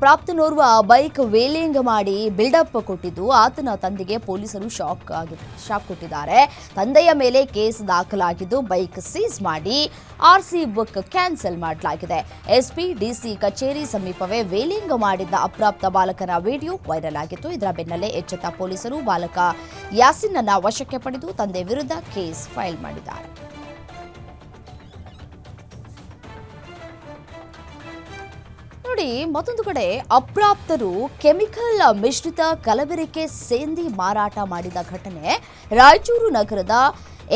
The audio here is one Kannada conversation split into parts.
ಪ್ರಾಪ್ತನೋರ್ವ ಬೈಕ್ ವೇಲಿಂಗ್ ಮಾಡಿ ಬಿಲ್ಡಪ್ ಕೊಟ್ಟಿದ್ದು ಆತನ ತಂದೆಗೆ ಪೊಲೀಸರು ಶಾಕ್ ಕೊಟ್ಟಿದ್ದಾರೆ. ತಂದೆಯ ಮೇಲೆ ಕೇಸ್ ದಾಖಲಾಗಿದ್ದು ಬೈಕ್ ಸೀಸ್ ಮಾಡಿ ಆರ್ಸಿ ಬುಕ್ ಕ್ಯಾನ್ಸಲ್ ಮಾಡಲಾಗಿದೆ. ಎಸ್ಪಿ ಡಿಸಿ ಕಚೇರಿ ಸಮೀಪವೇ ವೇಲಿಂಗ್ ಮಾಡಿದ್ದ ಅಪ್ರಾಪ್ತ ಬಾಲಕನ ವಿಡಿಯೋ ವೈರಲ್ ಆಗಿತ್ತು. ಇದರ ಬೆನ್ನಲ್ಲೇ ಎಚ್ಚೆತ್ತ ಪೊಲೀಸರು ಬಾಲಕ ಯಾಸಿನ್ನನ್ನ ವಶಕ್ಕೆ ಪಡೆದು ತಂದೆ ವಿರುದ್ಧ ಕೇಸ್ ಫೈಲ್ ಮಾಡಿದ್ದಾರೆ. ನೋಡಿ, ಮತ್ತೊಂದು ಕಡೆ ಅಪ್ರಾಪ್ತರು ಕೆಮಿಕಲ್ ಮಿಶ್ರಿತ ಕಲಬೆರಕೆ ಸೇಂದಿ ಮಾರಾಟ ಮಾಡಿದ ಘಟನೆ ರಾಯಚೂರು ನಗರದ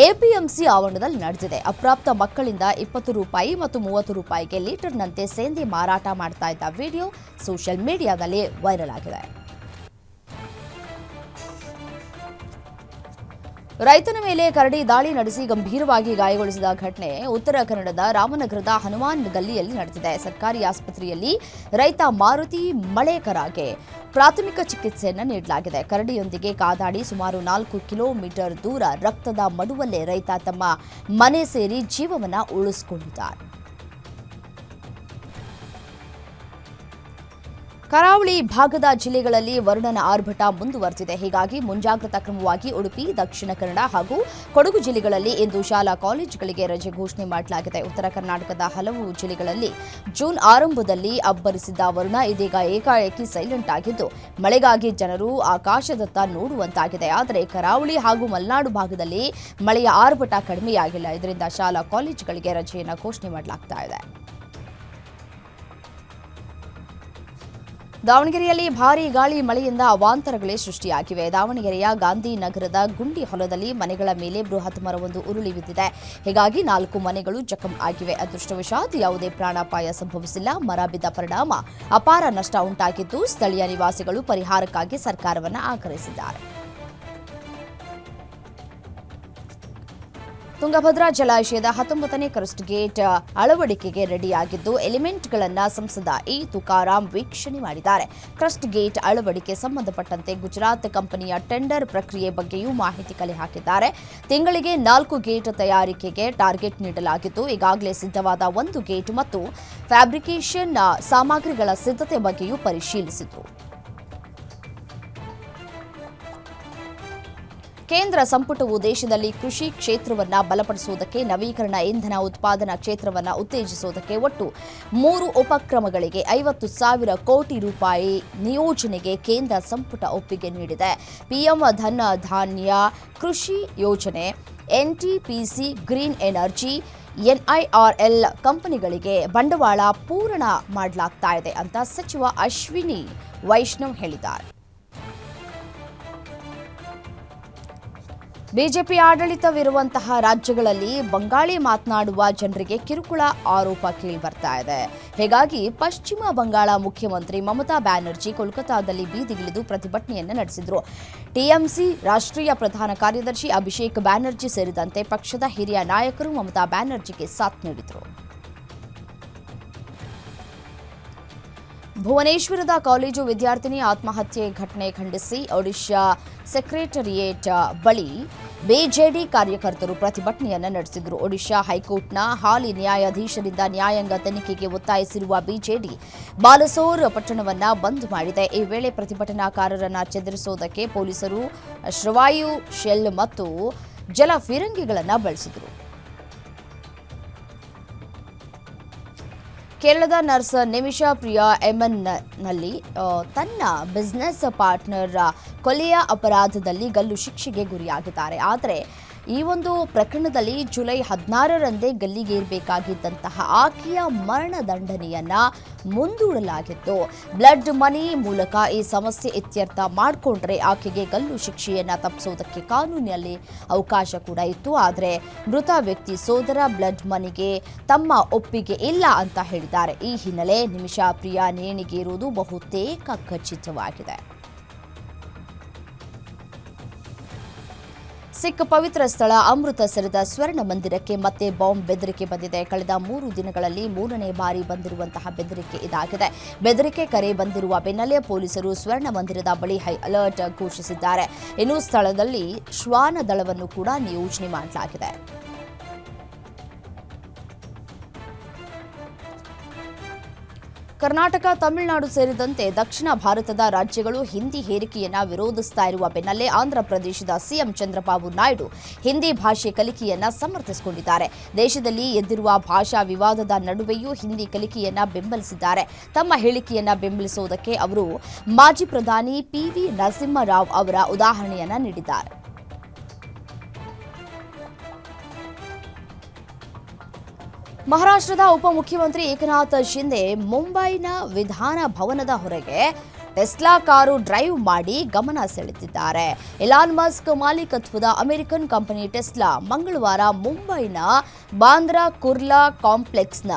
ಎಪಿಎಂಸಿ ಆವರಣದಲ್ಲಿ ನಡೆದಿದೆ. ಅಪ್ರಾಪ್ತ ಮಕ್ಕಳಿಂದ 20 ರೂಪಾಯಿ ಮತ್ತು 30 ರೂಪಾಯಿಗೆ ಲೀಟರ್ನಂತೆ ಸೇಂದಿ ಮಾರಾಟ ಮಾಡ್ತಾ ಇದ್ದ ವಿಡಿಯೋ ಸೋಷಿಯಲ್ ಮೀಡಿಯಾದಲ್ಲಿ ವೈರಲ್ ಆಗಿದೆ. ರೈತನ ಮೇಲೆ ಕರಡಿ ದಾಳಿ ನಡೆಸಿ ಗಂಭೀರವಾಗಿ ಗಾಯಗೊಳಿಸಿದ ಘಟನೆ ಉತ್ತರ ಕನ್ನಡದ ರಾಮನಗರದ ಹನುಮಾನ್ ಗಲ್ಲಿಯಲ್ಲಿ ನಡೆದಿದೆ. ಸರ್ಕಾರಿ ಆಸ್ಪತ್ರೆಯಲ್ಲಿ ರೈತ ಮಾರುತಿ ಮಳೇಕರಗೆ ಪ್ರಾಥಮಿಕ ಚಿಕಿತ್ಸೆಯನ್ನು ನೀಡಲಾಗಿದೆ. ಕರಡಿಯೊಂದಿಗೆ ಕಾದಾಡಿ ಸುಮಾರು 4 ಕಿಲೋಮೀಟರ್ ದೂರ ರಕ್ತದ ಮಡುವಲ್ಲೇ ರೈತ ತಮ್ಮ ಮನೆ ಸೇರಿ ಜೀವವನ್ನು ಉಳಿಸಿಕೊಂಡಿದ್ದಾರೆ. ಕರಾವಳಿ ಭಾಗದ ಜಿಲ್ಲೆಗಳಲ್ಲಿ ವರುಣನ ಆರ್ಭಟ ಮುಂದುವರೆದಿದೆ. ಹೀಗಾಗಿ ಮುಂಜಾಗ್ರತಾ ಕ್ರಮವಾಗಿ ಉಡುಪಿ, ದಕ್ಷಿಣ ಕನ್ನಡ ಹಾಗೂ ಕೊಡಗು ಜಿಲ್ಲೆಗಳಲ್ಲಿ ಇಂದು ಶಾಲಾ ಕಾಲೇಜುಗಳಿಗೆ ರಜೆ ಘೋಷಣೆ ಮಾಡಲಾಗಿದೆ. ಉತ್ತರ ಕರ್ನಾಟಕದ ಹಲವು ಜಿಲ್ಲೆಗಳಲ್ಲಿ ಜೂನ್ ಆರಂಭದಲ್ಲಿ ಅಬ್ಬರಿಸಿದ್ದ ವರುಣ ಇದೀಗ ಏಕಾಏಕಿ ಸೈಲೆಂಟ್ ಆಗಿದ್ದು ಮಳೆಗಾಗಿ ಜನರು ಆಕಾಶದತ್ತ ನೋಡುವಂತಾಗಿದೆ. ಆದರೆ ಕರಾವಳಿ ಹಾಗೂ ಮಲೆನಾಡು ಭಾಗದಲ್ಲಿ ಮಳೆಯ ಆರ್ಭಟ ಕಡಿಮೆಯಾಗಿಲ್ಲ. ಇದರಿಂದ ಶಾಲಾ ಕಾಲೇಜುಗಳಿಗೆ ರಜೆಯನ್ನು ಘೋಷಣೆ ಮಾಡಲಾಗ್ತಾ ಇದೆ. ದಾವಣಗೆರೆಯಲ್ಲಿ ಭಾರೀ ಗಾಳಿ ಮಳೆಯಿಂದ ಅವಾಂತರಗಳೇ ಸೃಷ್ಟಿಯಾಗಿವೆ. ದಾವಣಗೆರೆಯ ಗಾಂಧಿನಗರದ ಗುಂಡಿ ಹೊಲದಲ್ಲಿ ಮನೆಗಳ ಮೇಲೆ ಬೃಹತ್ ಮರವೊಂದು ಉರುಳಿ ಬಿದ್ದಿದೆ. ಹೀಗಾಗಿ 4 ಮನೆಗಳು ಜಖಂ ಆಗಿವೆ. ಅದೃಷ್ಟವಶಾತ್ ಯಾವುದೇ ಪ್ರಾಣಾಪಾಯ ಸಂಭವಿಸಿಲ್ಲ. ಮರ ಬಿದ್ದ ಪರಿಣಾಮ ಅಪಾರ ನಷ್ಟ ಉಂಟಾಗಿದ್ದು ಸ್ಥಳೀಯ ನಿವಾಸಿಗಳು ಪರಿಹಾರಕ್ಕಾಗಿ ಸರ್ಕಾರವನ್ನು ಆಗ್ರಹಿಸಿದ್ದಾರೆ. ತುಂಗಭದ್ರಾ ಜಲಾಶಯದ 19ನೇ ಕ್ರಸ್ಟ್ ಗೇಟ್ ಅಳವಡಿಕೆಗೆ ರೆಡಿಯಾಗಿದ್ದು ಎಲಿಮೆಂಟ್ಗಳನ್ನು ಸಂಸದ ಇ ತುಕಾರಾಂ ವೀಕ್ಷಣೆ ಮಾಡಿದ್ದಾರೆ. ಕ್ರಸ್ಟ್ ಗೇಟ್ ಅಳವಡಿಕೆ ಸಂಬಂಧಪಟ್ಟಂತೆ ಗುಜರಾತ್ ಕಂಪನಿಯ ಟೆಂಡರ್ ಪ್ರಕ್ರಿಯೆ ಬಗ್ಗೆಯೂ ಮಾಹಿತಿ ಕಲೆ ಹಾಕಿದ್ದಾರೆ. ತಿಂಗಳಿಗೆ 4 ಗೇಟ್ ತಯಾರಿಕೆಗೆ ಟಾರ್ಗೆಟ್ ನೀಡಲಾಗಿದ್ದು ಈಗಾಗಲೇ ಸಿದ್ಧವಾದ 1 ಗೇಟ್ ಮತ್ತು ಫ್ಯಾಬ್ರಿಕೇಷನ್ ಸಾಮಗ್ರಿಗಳ ಸಿದ್ಧತೆ ಬಗ್ಗೆಯೂ ಪರಿಶೀಲಿಸಿದರು. ಕೇಂದ್ರ ಸಂಪುಟವು ದೇಶದಲ್ಲಿ ಕೃಷಿ ಕ್ಷೇತ್ರವನ್ನು ಬಲಪಡಿಸುವುದಕ್ಕೆ, ನವೀಕರಣ ಇಂಧನ ಉತ್ಪಾದನಾ ಕ್ಷೇತ್ರವನ್ನು ಉತ್ತೇಜಿಸುವುದಕ್ಕೆ ಒಟ್ಟು 3 ಉಪಕ್ರಮಗಳಿಗೆ 50,000 ಕೋಟಿ ರೂಪಾಯಿ ನಿಯೋಜನೆಗೆ ಕೇಂದ್ರ ಸಂಪುಟ ಒಪ್ಪಿಗೆ ನೀಡಿದೆ. ಪಿಎಂ ಧನ್ ಧಾನ್ಯ ಕೃಷಿ ಯೋಜನೆ, ಎನ್ಟಿಪಿಸಿ ಗ್ರೀನ್ ಎನರ್ಜಿ, ಎನ್ಐಆರ್ಎಲ್ ಕಂಪನಿಗಳಿಗೆ ಬಂಡವಾಳ ಪೂರಣ ಮಾಡಲಾಗ್ತಾ ಇದೆ ಅಂತ ಸಚಿವ ಅಶ್ವಿನಿ ವೈಷ್ಣವ್ ಹೇಳಿದ್ದಾರೆ. ಬಿಜೆಪಿ ಆಡಳಿತವಿರುವಂತಹ ರಾಜ್ಯಗಳಲ್ಲಿ ಬಂಗಾಳಿ ಮಾತನಾಡುವ ಜನರಿಗೆ ಕಿರುಕುಳ ಆರೋಪ ಕೇಳಿಬರ್ತಾ ಇದೆ. ಹೀಗಾಗಿ ಪಶ್ಚಿಮ ಬಂಗಾಳ ಮುಖ್ಯಮಂತ್ರಿ ಮಮತಾ ಬ್ಯಾನರ್ಜಿ ಕೋಲ್ಕತಾದಲ್ಲಿ ಬೀದಿಗಿಳಿದು ಪ್ರತಿಭಟನೆಯನ್ನು ನಡೆಸಿದರು. ಟಿಎಂಸಿ ರಾಷ್ಟ್ರೀಯ ಪ್ರಧಾನ ಕಾರ್ಯದರ್ಶಿ ಅಭಿಷೇಕ್ ಬ್ಯಾನರ್ಜಿ ಸೇರಿದಂತೆ ಪಕ್ಷದ ಹಿರಿಯ ನಾಯಕರು ಮಮತಾ ಬ್ಯಾನರ್ಜಿಗೆ ಸಾಥ್ ನೀಡಿದರು. ಭುವನೇಶ್ವರದ ಕಾಲೇಜು ವಿದ್ಯಾರ್ಥಿನಿ ಆತ್ಮಹತ್ಯೆ ಘಟನೆ ಖಂಡಿಸಿ ಒಡಿಶಾ ಸೆಕ್ರೆಟರಿಯೇಟ್ ಬಳಿ ಬಿಜೆಡಿ ಕಾರ್ಯಕರ್ತರು ಪ್ರತಿಭಟನೆಯನ್ನು ನಡೆಸಿದರು. ಒಡಿಶಾ ಹೈಕೋರ್ಟ್ನ ಹಾಲಿ ನ್ಯಾಯಾಧೀಶರಿಂದ ನ್ಯಾಯಾಂಗ ತನಿಖೆಗೆ ಒತ್ತಾಯಿಸಿರುವ ಬಿಜೆಡಿ ಬಾಲಸೋರ್ ಪಟ್ಟಣವನ್ನು ಬಂದ್ ಮಾಡಿದೆ. ಈ ವೇಳೆ ಪ್ರತಿಭಟನಾಕಾರರನ್ನು ಚದುರಿಸುವುದಕ್ಕೆ ಪೊಲೀಸರು ಶ್ರವಾಯು ಶೆಲ್ ಮತ್ತು ಜಲ ಫಿರಂಗಿಗಳನ್ನು ಬಳಸಿದರು. ಕೇರಳದ ನರ್ಸ್ ನಿಮಿಷಾ ಪ್ರಿಯಾ ಎಂಎನ್ನಲ್ಲಿ ತನ್ನ ಬಿಸಿನೆಸ್ ಪಾರ್ಟ್ನರ್ ಕೊಲೆಯ ಅಪರಾಧದಲ್ಲಿ ಗಲ್ಲು ಶಿಕ್ಷೆಗೆ ಗುರಿಯಾಗಿದ್ದಾರೆ. ಆದರೆ ಈ ಒಂದು ಪ್ರಕರಣದಲ್ಲಿ ಜುಲೈ 16ರಂದೇ ಗಲ್ಲಿಗೇರಬೇಕಾಗಿದ್ದಂತಹ ಆಕೆಯ ಮರಣದಂಡನೆಯನ್ನ ಮುಂದೂಡಲಾಗಿತ್ತು. ಬ್ಲಡ್ ಮನಿ ಮೂಲಕ ಈ ಸಮಸ್ಯೆ ಇತ್ಯರ್ಥ ಮಾಡಿಕೊಂಡ್ರೆ ಆಕೆಗೆ ಗಲ್ಲು ಶಿಕ್ಷೆಯನ್ನ ತಪ್ಪಿಸೋದಕ್ಕೆ ಕಾನೂನಿನಲ್ಲಿ ಅವಕಾಶ ಕೂಡ ಇತ್ತು. ಆದರೆ ಮೃತ ವ್ಯಕ್ತಿ ಸೋದರ ಬ್ಲಡ್ ಮನಿಗೆ ತಮ್ಮ ಒಪ್ಪಿಗೆ ಇಲ್ಲ ಅಂತ ಹೇಳಿದ್ದಾರೆ. ಈ ಹಿನ್ನೆಲೆ ನಿಮಿಷಾ ಪ್ರಿಯಾ ನೇಣಿಗೇರುವುದು ಬಹುತೇಕ ಖಚಿತವಾಗಿದೆ. ಸಿಖ್ ಪವಿತ್ರ ಸ್ಥಳ ಅಮೃತಸರದ ಸ್ವರ್ಣ ಮಂದಿರಕ್ಕೆ ಮತ್ತೆ ಬಾಂಬ್ ಬೆದರಿಕೆ ಬಂದಿದೆ. ಕಳೆದ 3 ದಿನಗಳಲ್ಲಿ 3ನೇ ಬಾರಿ ಬಂದಿರುವಂತಹ ಬೆದರಿಕೆ ಇದಾಗಿದೆ. ಬೆದರಿಕೆ ಕರೆ ಬಂದಿರುವ ಬೆನ್ನಲ್ಲೇ ಪೊಲೀಸರು ಸ್ವರ್ಣ ಮಂದಿರದ ಬಳಿ ಹೈ ಅಲರ್ಟ್ ಘೋಷಿಸಿದ್ದಾರೆ. ಇನ್ನು ಸ್ಥಳದಲ್ಲಿ ಶ್ವಾನ ದಳವನ್ನು ಕೂಡ ನಿಯೋಜನೆ ಮಾಡಲಾಗಿದೆ. ಕರ್ನಾಟಕ, ತಮಿಳುನಾಡು ಸೇರಿದಂತೆ ದಕ್ಷಿಣ ಭಾರತದ ರಾಜ್ಯಗಳು ಹಿಂದಿ ಹೇರಿಕೆಯನ್ನ ವಿರೋಧಿಸ್ತಾ ಇರುವ ಬೆನ್ನಲ್ಲೇ ಆಂಧ್ರಪ್ರದೇಶದ ಸಿಎಂ ಚಂದ್ರಬಾಬು ನಾಯ್ಡು ಹಿಂದಿ ಭಾಷೆ ಕಲಿಕೆಯನ್ನ ಸಮರ್ಥಿಸಿಕೊಂಡಿದ್ದಾರೆ. ದೇಶದಲ್ಲಿ ಎದ್ದಿರುವ ಭಾಷಾ ವಿವಾದದ ನಡುವೆಯೂ ಹಿಂದಿ ಕಲಿಕೆಯನ್ನ ಬೆಂಬಲಿಸಿದ್ದಾರೆ. ತಮ್ಮ ಹೇಳಿಕೆಯನ್ನ ಬೆಂಬಲಿಸುವುದಕ್ಕೆ ಅವರು ಮಾಜಿ ಪ್ರಧಾನಿ ಪಿವಿ ನರಸಿಂಹರಾವ್ ಅವರ ಉದಾಹರಣೆಯನ್ನ ನೀಡಿದ್ದಾರೆ. ಮಹಾರಾಷ್ಟ್ರದ ಉಪಮುಖ್ಯಮಂತ್ರಿ ಏಕನಾಥ್ ಶಿಂದೆ ಮುಂಬೈನ ವಿಧಾನ ಭವನದ ಹೊರಗೆ ಟೆಸ್ಲಾ ಕಾರು ಡ್ರೈವ್ ಮಾಡಿ ಗಮನ ಸೆಳೆದಿದ್ದಾರೆ. ಎಲಾನ್ ಮಸ್ಕ್ ಮಾಲೀಕತ್ವದ ಅಮೆರಿಕನ್ ಕಂಪನಿ ಟೆಸ್ಲಾ ಮಂಗಳವಾರ ಮುಂಬೈನ ಬಾಂದ್ರಾ ಕುರ್ಲಾ ಕಾಂಪ್ಲೆಕ್ಸ್ನ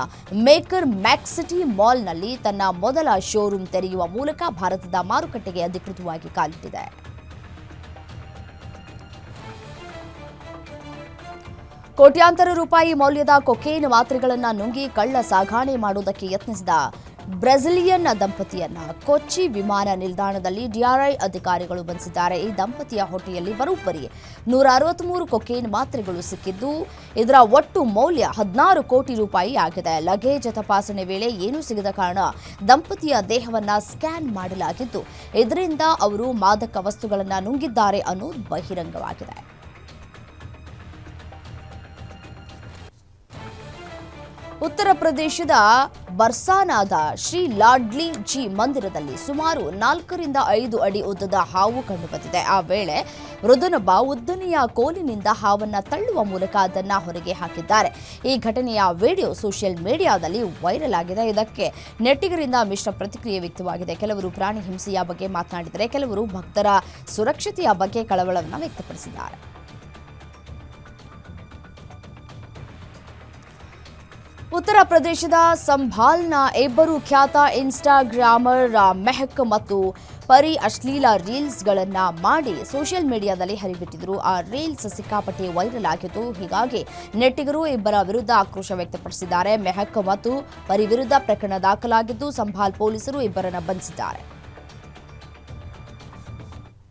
ಮೇಕರ್ ಮ್ಯಾಕ್ಸಿಟಿ ಮಾಲ್ನಲ್ಲಿ ತನ್ನ ಮೊದಲ ಶೋರೂಮ್ ತೆರೆಯುವ ಮೂಲಕ ಭಾರತದ ಮಾರುಕಟ್ಟೆಗೆ ಅಧಿಕೃತವಾಗಿ ಕಾಲಿಟ್ಟಿದೆ. ಕೋಟ್ಯಾಂತರ ರೂಪಾಯಿ ಮೌಲ್ಯದ ಕೊಕೇನ್ ಮಾತ್ರೆಗಳನ್ನು ನುಂಗಿ ಕಳ್ಳ ಸಾಗಣೆ ಮಾಡುವುದಕ್ಕೆ ಯತ್ನಿಸಿದ ಬ್ರೆಜಿಲಿಯನ್ ದಂಪತಿಯನ್ನ ಕೊಚ್ಚಿ ವಿಮಾನ ನಿಲ್ದಾಣದಲ್ಲಿ ಡಿಆರ್ಐ ಅಧಿಕಾರಿಗಳು ಬಂಧಿಸಿದ್ದಾರೆ. ಈ ದಂಪತಿಯ ಹೊಟ್ಟೆಯಲ್ಲಿ ಬರೋಬ್ಬರಿ 163 ಕೊಕೇನ್ ಮಾತ್ರೆಗಳು ಸಿಕ್ಕಿದ್ದು, ಇದರ ಒಟ್ಟು ಮೌಲ್ಯ 16 ಕೋಟಿ ರೂಪಾಯಿ ಆಗಿದೆ. ಲಗೇಜ್ ತಪಾಸಣೆ ವೇಳೆ ಏನೂ ಸಿಗದ ಕಾರಣ ದಂಪತಿಯ ದೇಹವನ್ನ ಸ್ಕ್ಯಾನ್ ಮಾಡಲಾಗಿದ್ದು, ಇದರಿಂದ ಅವರು ಮಾದಕ ವಸ್ತುಗಳನ್ನು ನುಂಗಿದ್ದಾರೆ ಅನ್ನೋದು ಬಹಿರಂಗವಾಗಿದೆ. ಉತ್ತರ ಪ್ರದೇಶದ ಬರ್ಸಾನಾದ ಶ್ರೀ ಲಾಡ್ಲಿ ಜಿ ಮಂದಿರದಲ್ಲಿ ಸುಮಾರು 4 ರಿಂದ 5 ಅಡಿ ಉದ್ದದ ಹಾವು ಕಂಡುಬಂದಿದೆ. ಆ ವೇಳೆ ವೃದ್ಧನೊಬ್ಬ ಉದ್ದನೆಯ ಕೋಲಿನಿಂದ ಹಾವನ್ನ ತಳ್ಳುವ ಮೂಲಕ ಅದನ್ನ ಹೊರಗೆ ಹಾಕಿದ್ದಾರೆ. ಈ ಘಟನೆಯ ವಿಡಿಯೋ ಸೋಷಿಯಲ್ ಮೀಡಿಯಾದಲ್ಲಿ ವೈರಲ್ ಆಗಿದೆ. ಇದಕ್ಕೆ ನೆಟ್ಟಿಗರಿಂದ ಮಿಶ್ರ ಪ್ರತಿಕ್ರಿಯೆ ವ್ಯಕ್ತವಾಗಿದೆ. ಕೆಲವರು ಪ್ರಾಣಿ ಹಿಂಸೆಯ ಬಗ್ಗೆ ಮಾತನಾಡಿದರೆ, ಕೆಲವರು ಭಕ್ತರ ಸುರಕ್ಷತೆಯ ಬಗ್ಗೆ ಕಳವಳವನ್ನು ವ್ಯಕ್ತಪಡಿಸಿದ್ದಾರೆ. ಉತ್ತರ ಪ್ರದೇಶದ ಸಂಭಾಲ್ನ ಇಬ್ಬರು ಖ್ಯಾತ ಇನ್ಸ್ಟಾಗ್ರಾಮರ್ ಮೆಹಕ್ ಮತ್ತು ಪರಿ ಅಶ್ಲೀಲ ರೀಲ್ಸ್ಗಳನ್ನು ಮಾಡಿ ಸೋಷಿಯಲ್ ಮೀಡಿಯಾದಲ್ಲಿ ಹರಿಬಿಟ್ಟಿದ್ರು. ಆ ರೀಲ್ಸ್ ಸಿಕ್ಕಾಪಟ್ಟೆ ವೈರಲ್ ಆಗಿತ್ತು. ಹೀಗಾಗಿ ನೆಟ್ಟಿಗರು ಇಬ್ಬರ ವಿರುದ್ಧ ಆಕ್ರೋಶ ವ್ಯಕ್ತಪಡಿಸಿದ್ದಾರೆ. ಮೆಹಕ್ ಮತ್ತು ಪರಿ ವಿರುದ್ಧ ಪ್ರಕರಣ ದಾಖಲಾಗಿದ್ದು, ಸಂಭಾಲ್ ಪೊಲೀಸರು ಇಬ್ಬರನ್ನು ಬಂಧಿಸಿದ್ದಾರೆ.